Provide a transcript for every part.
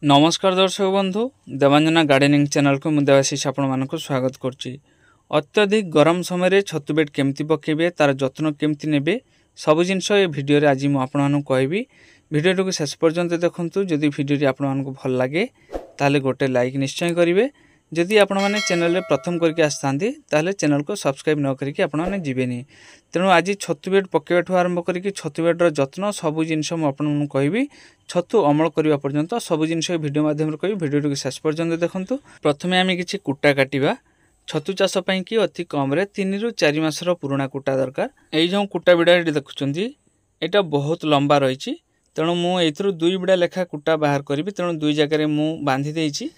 नमस्कार दर्शक बंधु देवांजना गार्डनिंग चैनल को मुझे देवाशीष आपण स्वागत करुच्ची। अत्यधिक गरम समय छतु बेड केमती पकेबे तार जत्न केमती नेबे सब जिनस ये भिडियो आज मुझे कहबी। भिडियो को शेष पर्यंत देखंतु। जदि भिडियो आपण भल लगे ताले गोटे लाइक निश्चय करेंगे। जदि आपण मैंने चैनल रे प्रथम करके आसथांती ताले चैनल को सब्सक्राइब न करके आपण मैंने जीवेनी। तेणु आज छतु बेड पकेबाठू आरंभ करके छतु बेड्र जत्न सबू जिनस मुझे कहबी। छतु अमल करने पर्यंत सब जिनस भिडियो माध्यम कह भिडियो को शेष पर्यंत देखंतु। प्रथमे आम कि कुटा काटिबा। छतु चाष कि अति कम 3 ରୁ 4 मासर पुराणा कुटा दरकार। ये जो कुटा बिड़ा देखुं यहाँ बहुत लंबा रही। तेणु मुझे 2 बिड़ा लेखा कुटा बाहर करी। तेणु 2 जगह मुझे बांधी देछि।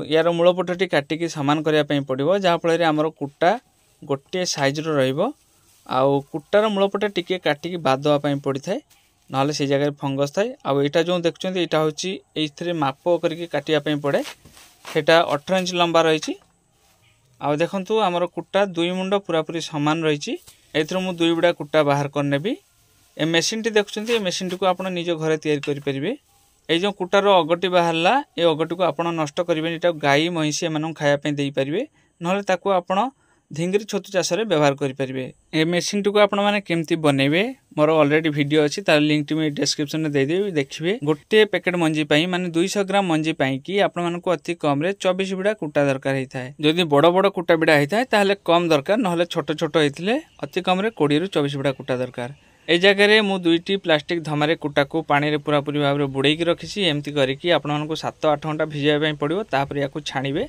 यार मूलपटटी काटिकी सामान करने पड़ो जहाँफल आमर कुटा गोटे सैज्र रुटार मूलपट टी काटिकी बाद देवाई पड़ता है ना से जगह फंगस थाए। आईटा जो देखुं यहाँ हूँ माप करके काटापी पड़े। सेटा 18 इंच लंबा रही। आउ देखंतु आमर कुटा 2 मुंड पूरापूरी सामान रही। एथर मु 2 बिड़ा कुटा बाहर करनेबी। ए मेसीन टी देखुं ये मेसीन टी को आप निज घर तैयारी करेंगे। ये जो कुटार अगटी बाहरला ये अगटी को आप नष्ट करेंगे। ये गाई महिषी एम खायापी देपारे ना आप ढिंगरी छतु चाष व्यवहार करेंगे। ये मेसीन टी को आप केमती बनइबे मोर ऑलरेडी वीडियो अच्छी तार लिंक टी डिस्क्रिप्शन में देदेवी। देखिए गोटे पैकेट मंजी माने 200 ग्राम मंजी कि आपको अति कम 24 बिड़ा कुटा दरकार होता है। जदि बड़ बड़ कुटा बिड़ा होता है ताहले कम दरकार ना छोट छोट होते अति कम 20 ରୁ 24 बिड़ा कुटा दरकार। ए जगह मु 2टी प्लास्टिक धमारे कुटा को पानी रे पूरापूरी भाव में बुड़े रखी। एमती करके आपको 7-8 घंटा भिजाई पड़ो। तापर या छाणीबे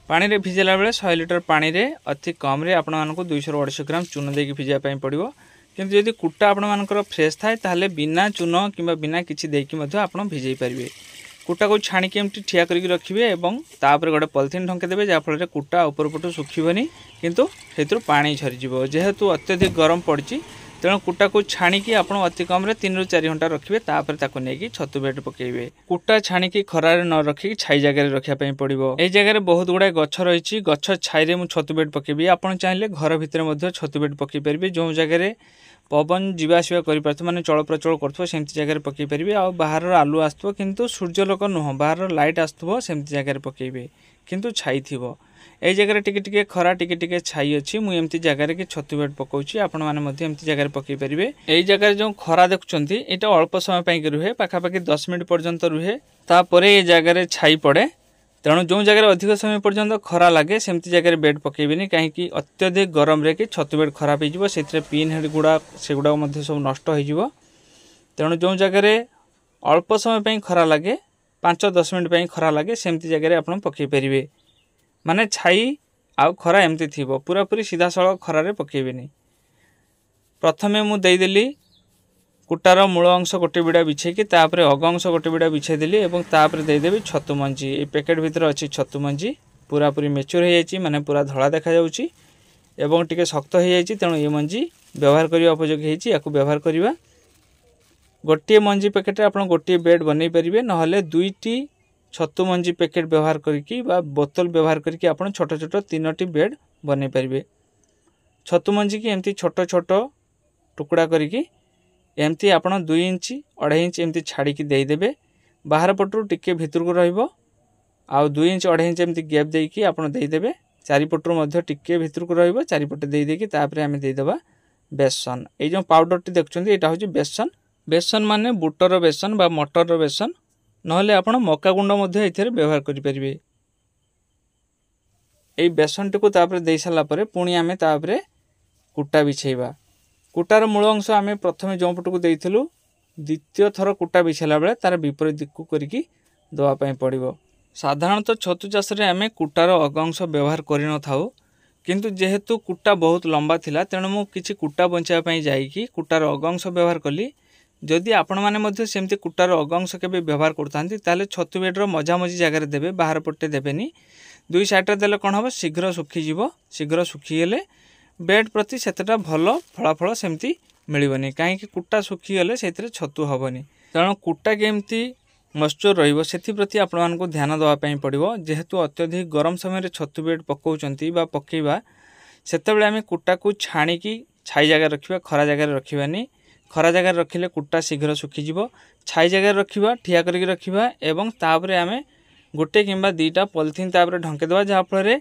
पानी रे भिजेला बेले 100 लिटर पानी रे अति कम आपको 200 ରୁ 250 ग्राम चून देकी भिजाई पड़ो। किंतु यदि कुटा आपंकर फ्रेश थाए ताहले बिना चून कि बिना किसी देकी आप भिजई पारे। कुटा को छाणिकी एमती ठिया करके रखिए और तापर गोटे पॉलिथिन ढंकेदेवे जहाँफल कुटा ऊपर पटू सुखीबनी किंतु से पानी झरीज। जेहेतु अत्यधिक गरम पड़ी तेणु कुटा को छाणिकी आप अति कम 3 ରୁ 4 घंटा रखिए। तापर ताको नहीं छतु बेड पकेबे। कुटा छाणिकी खरारे न रखिकी छाई जगह रखापी पड़ो। ये जगह बहुत गुड़ाए गछ रही। गछ छाई मु छतु बेड पकेबी। आप चाहिए घर भितर छतु बेड पकई पारे। जो जगह पवन जीवासवा कर माने चल प्रचल करमती जगह पकई पारे। आ बाहर आलू आसो किंतु सूर्यलोक नुह बाहर लाइट आसो सेमती जगह पकेबे किंतु छाई थी। ये जगह टिके खरा टिके छाई अच्छी। मुझे जगह कि छतु बेड पकाउछि आपण माने एमती जगह पकई पारे। यही जगह जो खरा देखुंत यहाँ अल्प समय रुहे पाखापाखि 10 मिनट पर्यंत रुहे। तापर ये जगह छाई पड़े। तेणु जो जगह अधिक समय पर्यंत खरा लगे सेमती जगह बेड पकेबेनी कहीं अत्यधिक गरम रे कि छतु बेड खराब हो पिन हेड गुड़ा से गुड़ा सब नष्ट हो। तेणु जो जगह अल्प समय खरा लगे 5-10 मिनट खरा लगे सेमती जगह आप पकई पारे। माने छाई आउ खरा एमती थी पूरापूरी सीधा सड़क खरारे पकेबेनी। प्रथमे मु देदेली कुटार मूल अंश गोटे बिड़ा बिछेकी तापर अग अंश गोटे बिड़ा बिछेदेली और तापर देदेवी छतु मंजी। ये पैकेट भितर अच्छी छतु मंजी पूरापूरी मेच्योर हो जाए माने पूरा धड़ा देखा जाउची एवं टिके शक्त हो जाए। तेणु ये मंजी व्यवहार करने उपयोगी होती या व्यवहार करवा। गोटे मंजी पैकेट आप गोटे बेड बनई पारे ना 2टी छतु मंजी पैकेट व्यवहार करके बोतल व्यवहार करके आप छोट छोट 3टी बेड बनई पारे। छतु मंजी की एमती छोट छोट टुकड़ा करके एमती आप 2 इंच 2.5 इंच एमती छाड़ी देदेवे। बाहर पटू टिके भितर को रहिबो आउ 2 इंच 2.5 इंच एमती गैप देकी आप देदेवे। चारिपटू मध्य टिके भितर को रहिबो चारिपटे देदेकी तापर आमे देदेबा बेसन। ये जो पाउडर टी देखुं यहाँ हूँ बेसन। बेसन माने बुटर बेसन बा मटर बेसन नहले आपण मका गुंड मध्य एथिरे व्यवहार करि परिबे। एई बेसन टी को तापर देई साला परे पुणी आमे तापर कुटा बिछेबा। कुटार मूल अंश आमे प्रथमे जो पटू को देइथिलु द्वितीय थर कुटा बिछेला बेले तार विपरीत दिक्कु करिकी दवा पई पड़िबो। साधारणतः छतु चाष रे आमे कुटार अग अंश व्यवहार करि न थाउ किंतु जेहेतु कुटा बहुत लंबा थिला तेणु मु किछि कुटा बंचाइबा पई जाईकी कुटार अग अंश व्यवहार कली। जदि आपण माने सेमती कुटार अग अंश केबे व्यवहार करथांती ताले छतु बेड्र मझामझी जगह देबे बाहर पट्टे देबेनी। 2 साइड देले कौन हम शीघ्र सुखीज। शीघ्र सुखीगले बेड प्रति सेतटा भल फलाफल सेमती मिलबनी कहीं कुटा सुखीगले से छतु हेनी। तेणु कुटा केमती मॉइस्चर रहिबो सेथि प्रति आपण मानकु ध्यान देवाई पड़ो। जेहेतु अत्यधिक गरम समय छतु बेड पकाउचंती बा पकेबा सेतेबेले आमे कुटा को छाणिकी छाई जगह रखिबा खरा जगह रखिबानी। खरा जगह रखिले कुटा शीघ्र सुखीज छाई जगह रखा ठिया करके रखा एवं तापर आम गोटे किंबा दुईटा पॉलिथीन तापर ढंकेदेवा जहाँफल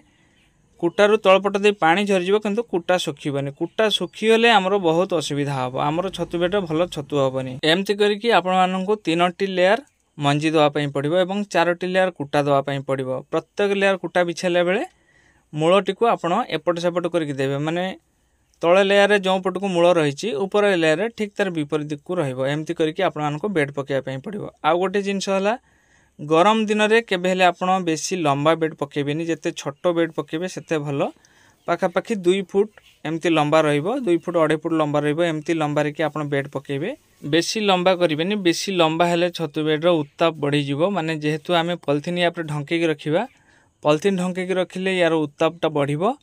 कुटारू तलपट दे पानी झरीज किंतु कुटा सुखीबनी कुटा सुखीगले आमर बहुत असुविधा हम आमर छतु बेड भल छतु हेनी एमती करके आपण मानू 3टी लेयर मंजी देवाई पड़ो और 4टी लेयर कुटा देवाई पड़ो प्रत्येक लेयर कुटा बिछाला बेले मूलटी को आपण एपट सेपट करके देवे माने तले लेयर जो पट को मूल रही ऊपर लेयर ठीक तार विपरीत को रमती करके आपण मानक बेड पकाइवाई पड़ो। आउ गोटे जिनस है गरम दिन में केबे आपड़ बेसी लंबा बेड पकेबेनी जिते छोट बेड पकेबे सेते भल पाखापाखि 2 फुट एमती लंबा रहिबो 2 फुट 2.5 फुट लंबा रहिबो एमती लंबा रे कि आपण बेड पकेबे बेसी लंबा करिबेनी बेसी लंबा हेले छतु बेड रो उत्ताप बढ़ी जिवो माने जेहेतु आमे पॉलिथीन या पर ढंके के रखिबा पॉलिथीन ढंके के रखिले यार उत्तापटा बढ़िबो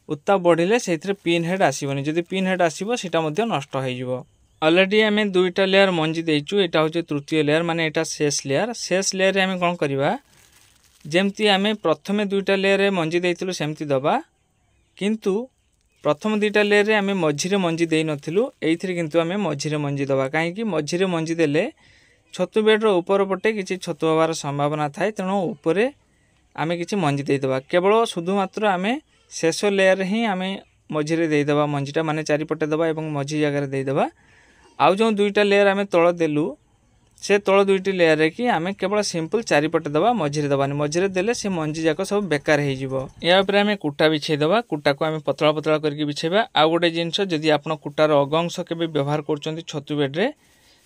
उत्ताप बढ़िले सेथिरे पिन हेड आसीबोनी जदि पिन हेड आसीबो सेटा मध्ये नष्ट होई जिवो। ऑलरेडी आमे 2टा लेयर मंजी देइचु एटा होचे तृतीय लेयर माने एटा शेष लेयर आमे कोन करबा जेमती आमे प्रथमे 2टा लेयर रे मंजी देइतिलु सेमती दबा किंतु प्रथम 2टा लेयर रे आमे मझिरे मंजी देइ नथिलु एइथिरे किंतु आमे मझिरे मंजी दबा काहे कि मझिरे मंजी देले छतु बेड रो ऊपर पटे किछि छतु होबार संभावना थाए तेणु ऊपरे आमे किछि मंजी देइ दबा केवल शुधु मात्र आमे शेष लेयर ही आमे मझिरे देइ दबा मंजीटा माने चारिपटे दबा एवं मझी जगह देइ दबा आउ जो 2टा लेयर आमे तळ देलु से तळ 2टी लेयर रे कि आमे केवल सिंपल चारिपटे दबा मझिरे दबानी मझिरे देले से मंजी जाक सब बेकार हे जिवो। या ऊपर आमे कुटा बिछे दबा कुटा को आमे पतला पतला करके बिछेबा। आउ गोटे जिंस जदि आपण कुटार अग अंश केबे व्यवहार करचंती छतु बेड रे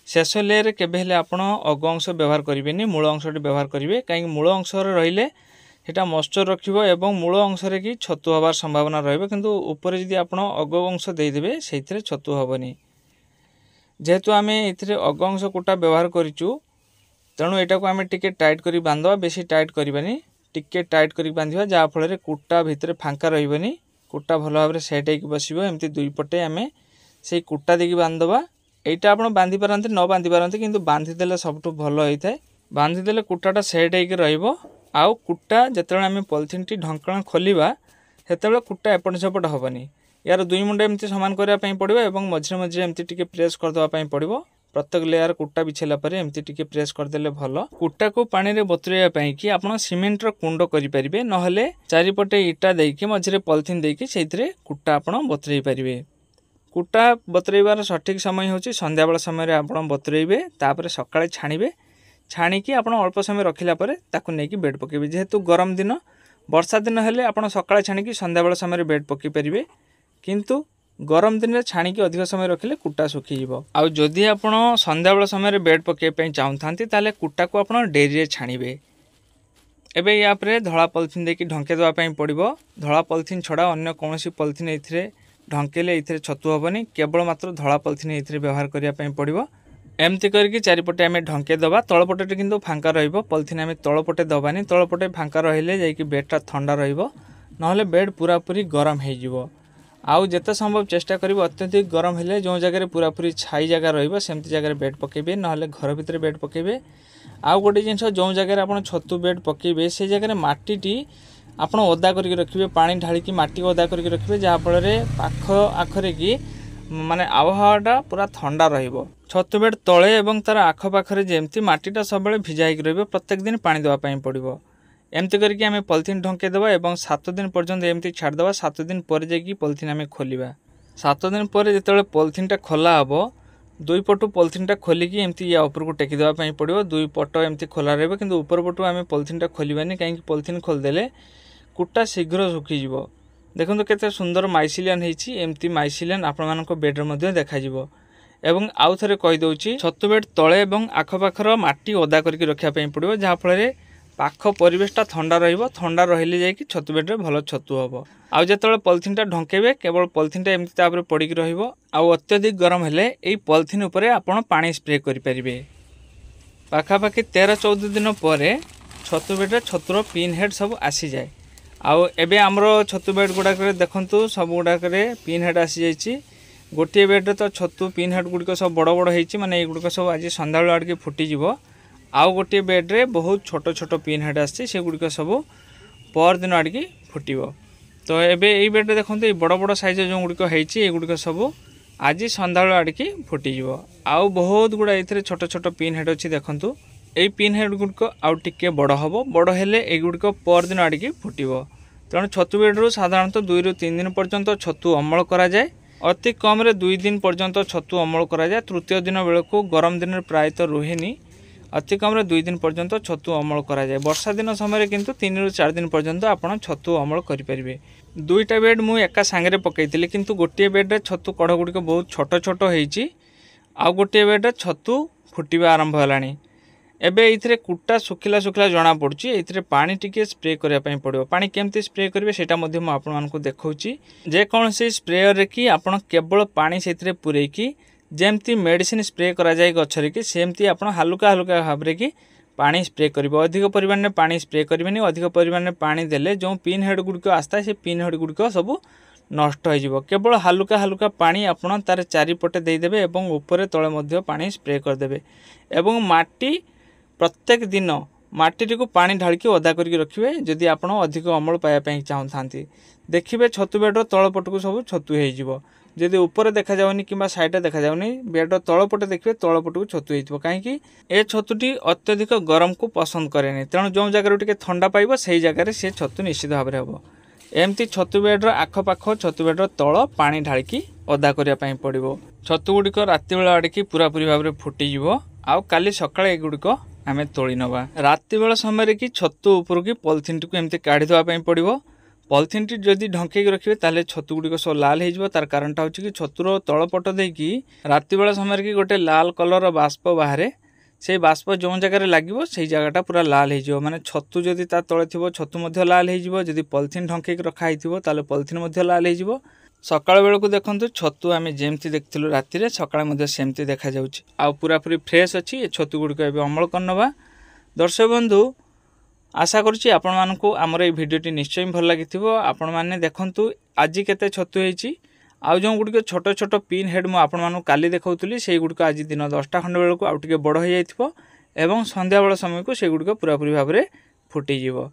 शेष लेयर रे केबे हेले आपण अग अंश व्यवहार करिवेनी मूल अंशटी व्यवहार करिवे काहे मूल अंश रे रहिले हेटा मॉइस्चर रखिबो एवं मूल अंश रे कि छतु होबार संभावना रहबे किंतु ऊपर जदि आपण अग अंश देइ देबे सेइथिरे छतु होबनी जेहेतु आम ये अग अंश कुटा व्यवहार करूँ तेणु यहाँ को आम टे टाइट कर बांधवा बेसी टाइट करवानी टिके टाइट कर बांधा जहाँफल कुटा भितर फांका रही कुटा भल भाव में सेट हो बस एमती 2 पटे आम से कुटा देकी बांधवा यहाँ आप बांधि पारती न बांधि पारती किंतु बांधिदेले सबठू भल होता है बांधिदेले कुटाटा सेट हो आउ कुटा जिते आम पॉलिथीन टी ढंकण खोलिबा सेते कुटा एपट सेपट हेनी यार 2 मुंड एमती सामान करने पड़ो और मझे मझे एमती टिके प्रेस करदेवाई पड़ो प्रत्येक लेयर कुटा बिछेला परे एमती टिके प्रेस करदेले भल कुटा को पानी रे बतुराइबा कि आपण सीमेंट रो कुंड करि परिबे नहले चारिपटे इटा देके मझे पॉलिथीन देके सेइथिरे कुटा आपण बतुराइ परिबे। कुटा बतुराइबार सठिक समय होची संध्या बेला समय रे आपण बतुराइबे तापर सकाळे छाणीबे छाणीकी आपण अल्प समय रखिला परे ताकू नेकी बेड पकेबे जेहेतु गरम दिन वर्षा दिन हेले आपण सकाळे छाणीकी संध्या बेला समय रे बेड पकई परिबे किंतु गरम दिन में छाणिकी अधिक समय रखिले कुटा सुखीज आउ जदि आपण संध्या बेला समय बेड पकई चाहूँ ताले कुटा को आप डेरी छाणीबे। एबे या परे धला पॉलिथीन देकी ढंके देवाई पड़ो धला पॉलिथीन छड़ा अन्य कौन पॉलिथीन एथिरे ढंकेले एथिरे छतु हेनी केवल मात्र धला पॉलिथीन एथिरे व्यवहार करने पड़ो एमती करके चारिपटे आम ढंके दबा तलपटे किंतु फांका रहिबो पॉलिथीन आम तलपटे दबानी तलपटे फांका रहिले जाइकी बेडटा ठंडा रहिबो नहले बेड पूरा पूरी गरम हो जिवो। आउ जिते संभव चेष्टा करिबो अत्यधिक गरम हेले जो जगह पूरा पूरी छाई जगह रहिबो सेमती जगह बेड पकेबे नहले घर भितर बेड पकेबे। आउ गोटे जिनस जो जगह आपण छतु बेड पकेबे से जगह माटीटी आपण ओदा करके रखिबे पानी ढालिकी माटी ओदा करके रखिबे जहाँ फल पाख आखरे कि माने आबहावाटा पूरा ठंडा रहिबो। छतु बेड तले एवं तार आख पाखरे जेमती माटीटा सब भिजा होइक रहिबो प्रत्येक दिन पानी देवा पई पड़िबो एमती करके आम पॉलिथीन ढंके देवा और 7 दिन पर्यंत एमती छाड़देवा 7 दिन पर जाकि पॉलिथीन आम खोलिबा 7 दिन पर जिते पॉलिथीन खोला हम 2 पटू पॉलिथीन खोलिकी एमती या ऊपर को टेकी देवाई पड़ो 2 पट एमती खोला रहिबो किंतु ऊपर पटू आम पॉलिथीन खोलिबानी कहीं पॉलिथीन खोलिदेले कुटा शीघ्र सुखीज देखो केते सुंदर माइसिलियन होती एमती माइसिलियन आपण बेड्रे मध्य देखाଯିବ एवं आउ थे कहीदे छतु बेड तले और आखपाखर माटी ओदा करके रखापी पड़ो जहाँफल पाख परिवेशटा ठंडा ठंडा रहिले जाइए छतु बेड्रे भल छतु हम आउ जो पॉलिथीनटा ढंकेबे केवल पॉलिथीनटा एमती तापर पड़िक रहिबो आउ अत्यधिक गरम हेले एई पॉलिथीन उपरे आपण पानी स्प्रे करि परिबे। पाखापाखि 13-14 दिन पर छतु बेड्रे छतुर पिन हेड सब आसी जाए आउ एबे हमरो छतु बेड गुड़ाक देखंतु सब गुड़ाक पिन हेड आसी जाइए गोटे बेड्रे तो छतु पिन हेड गुड़िक सब बड़ बड़ होती माने एगुड़िक सब आज संध्या बेला आड़के फुटीज आउ गोटे बेड्रे बहुत छोट छोट पिन हेड आसगुड़िक सब पर दिन आड़की फुटब तो एबे बेड्रे देखते बड़ बड़ साइज जो गुड़िक होती एगुड़िक सब आज सन्ध्याबेल आड़िकी फुटीज आउ बहुत गुड़ा ये छोट छोट पिन हेड अच्छी देखूँ यही पिन हेड गुड़िक आउ टिके बड़ हम बड़ हेले युड़िक परदिन आड़िकी फुटब। तेणु छतु बेड्रु साधारणतः 2 ରୁ 3 दिन पर्यंत छतु अमल कराए। अति कम 2 दिन पर्यंत छतु अमल कराए। तृतीय दिन बेलू गरम दिन प्रायतः रुहेनी। अति कम 2 दिन पर्यंत छतु अमल कराए। वर्षा दिन समय किंतु 3 ରୁ 4 दिन पर्यंत आपण छतु अमल करें। दुईटा बेड मु एका सांगे पकईली किंतु गोटे बेड्रे छतु कढ़ गुड़िक बहुत छोट छोट होती आउ गोटे बेड्रे छतु फुटवा आरंभ है। एबे इथरे कुटा सुखिला सुखिला जना पड़ुची इथरे पानी टिके स्प्रे करने पड़ो। पानी केमती स्प्रे करेंगे सेटा मध्य मु आपण मानकु देखौची। जे कौनसी स्प्रेयर रे कि आपण केवल पानी से पूरेकी जेमती मेडिसिन स्प्रे करा जाए गछरे कि सेमती आपण हल्का हल्का भाव रे कि पानी स्प्रे करिवो। अधिक परिमाण में पानी स्प्रे करिवेनी। अधिक परिमाण में पानी देले जो पिन हेड गुड़िक आस्ता से पिन हेड गुड़िक सब नष्ट हो। केवल हल्का हल्का पानी आपण तार चारिपटे देदेवे और ऊपर तले मध्य पानी स्प्रे करदे एवं माटी प्रत्येक दिन माटी को पानी ढालिकी अदा करके रखिए। जदि आपण अधिक अमल पाइबापी चाहूँ देखिए छतु बेड्र तलपट को सब छतु हो। जदि ऊपर देखा जाऊनी कि साइड देखा जाऊनी बेड्र तलपटे देखिए तलपट को छतु हो कहीं ए छतुटी अत्यधिक गरम को पसंद कैनि। तेणु जो जगार टे ठंडा पाइब से जगार से छतु निश्चित भाव में हम। एमती छतु बेड्र आखपाख छतु बेड्र तल पानी ढालिकी अदा करने पड़ो। छतु गुड़िक राति बेला आड़िकी पूरापूरी भाव में फुटीज आउ काली सकाଳେ एगुड़िक आमे तोड़ी नवा। राति बेला समय कि छतु ऊपर की पॉलिथिन टी एमती काढ़ीदेवाई पड़ो। पॉलिथिन टी जदि ढंके रखिए ताले छतु गुड़िक सब लाल हो। तार कारणटा हूँ कि छतुर तलपट देकी राति बेला समय कि गोटे लाल कलर बाष्प बाहर से बाष्प जो जगह लगे से जगहटा पूरा लाल हो। माने छतु जदि ता तले थी छतु मध्य लाल हो। जदि पॉलिथिन ढंके रखाई ताले पॉलिथिन मध्य लाल हो। सकाळ बेलू देखु छतु आम जमती देखिलु राति सकाଳେ सेमती देखा जाउछि आ पूरापूरी फ्रेश अच्छी छतु गुड़िक ए अमल करनवा। दर्शक बंधु आशा करुच्ची आपण मानकु आमर ए भिडियोटी निश्चय भल लगी। आपण मैंने देखु आज केते छतु होइछि आउ जो गुड़िक छोट छोट पिन हेड मुझे आपण मानकु काली देखौतुली से गुड़िक आज दिन 10टा खंड बेलू आउ टिके बड़ हो जाइथिबो एवं संध्या बेल समय को से गुड़िक पूरापूरी भाव में फुटीजिवो।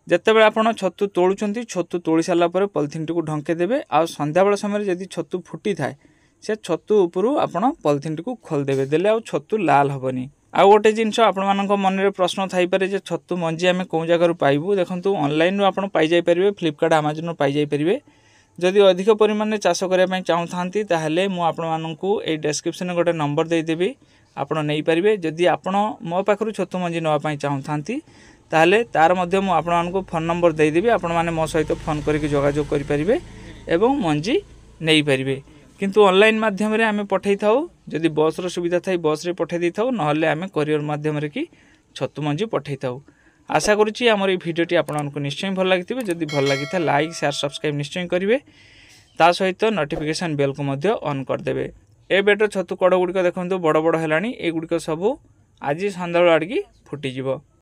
जितेबाला आपड़ छतु तोलुंट छतु तोली सारापर पॉलिथिन टी ढंके देवे आ संध्याबेल समय जदि छतु फुटी थाए से छतु उपरू आपड़ पॉलिथिन टी खोलदेवे देले आ छतु लाल हेनी। आउ गोटे जिनस आपण मन में प्रश्न थाईपे जे छतु मंजी आम कौ जगार पाइबू। देखो ऑनलाइन आप पाइपर फ्लिपकार्ट आमाजन पाइपर। जदि अधिक परिमाण में चाष करने चाहूँ ताहले मु आपण मानकु ए डिस्क्रिप्शन गोटे नंबर देदेवी आपण नहीं पारे। जदि आपण मो पाखरु छतु मंजी नापी चाहूँ ताहले तार मध्य मु आपण मानकु फोन नंबर देदेवी। आपण माने मो सहित फोन करके जोगाजोग करें एवं मंजी नहीं पारे। किंतु ऑनलाइन माध्यम रे आमे पठै थाउ। जदि बस रो सुविधा थाई बस रे पठै दै थाउ नहले आमे कोरियर माध्यम रे कि छतु मंजी पठै थाउ। आशा करुच्ची आमर ये भिडियोटी आपको निश्चय भल लगी। जदि भल लगी था लाइक शेयर सब्सक्राइब निश्चय करेंगे। ता सहित नोटिफिकेशन बेल को मध्य ऑन करदे। ए बेटर छतु कड़ गुड़िक देखो बड़ बड़ है। ये गुड़िक सब आज सन्ध्या आड़िकी फुटीज।